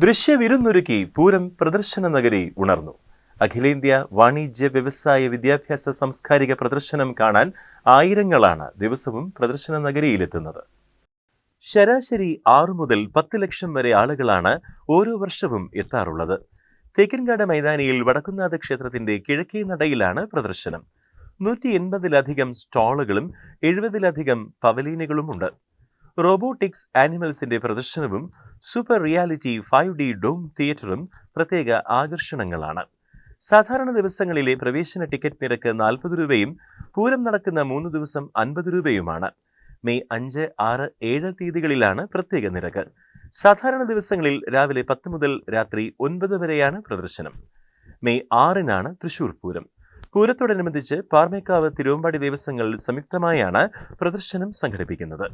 ദൃശ്യവിരുന്നൊരുക്കി പൂരം പ്രദർശന നഗരി ഉണർന്നു. അഖിലേന്ത്യാ വാണിജ്യ വ്യവസായ വിദ്യാഭ്യാസ സാംസ്കാരിക പ്രദർശനം കാണാൻ ആയിരങ്ങളാണ് ദിവസവും പ്രദർശന നഗരിയിലെത്തുന്നത്. ശരാശരി 6 മുതൽ 10 ലക്ഷം വരെ ആളുകളാണ് ഓരോ വർഷവും എത്താറുള്ളത്. തേക്കിൻകാട് മൈതാനിയിൽ വടക്കുംനാഥ ക്ഷേത്രത്തിന്റെ കിഴക്കേ നടയിലാണ് പ്രദർശനം. 180-ലധികം സ്റ്റാളുകളും 70-ലധികം പവലിയനുകളുമുണ്ട്. റോബോട്ടിക്സ് ആനിമൽസിന്റെ പ്രദർശനവും സൂപ്പർ റിയാലിറ്റി 5D ഡോം തിയേറ്ററും പ്രത്യേക ആകർഷണങ്ങളാണ്. സാധാരണ ദിവസങ്ങളിലെ പ്രവേശന ടിക്കറ്റ് നിരക്ക് 40 രൂപയും പൂരം നടക്കുന്ന 3 ദിവസം 50 രൂപയുമാണ്. മെയ് 5, 6, 7 തീയതികളിലാണ് പ്രത്യേക നിരക്ക്. സാധാരണ ദിവസങ്ങളിൽ രാവിലെ 10 മുതൽ രാത്രി 9 വരെയാണ് പ്രദർശനം. മെയ് 6-നാണ് തൃശൂർ പൂരം. പൂരത്തോടനുബന്ധിച്ച് പാർമേക്കാവ്, തിരുവമ്പാടി ദേവസ്വങ്ങൾ സംയുക്തമായാണ് പ്രദർശനം സംഘടിപ്പിക്കുന്നത്.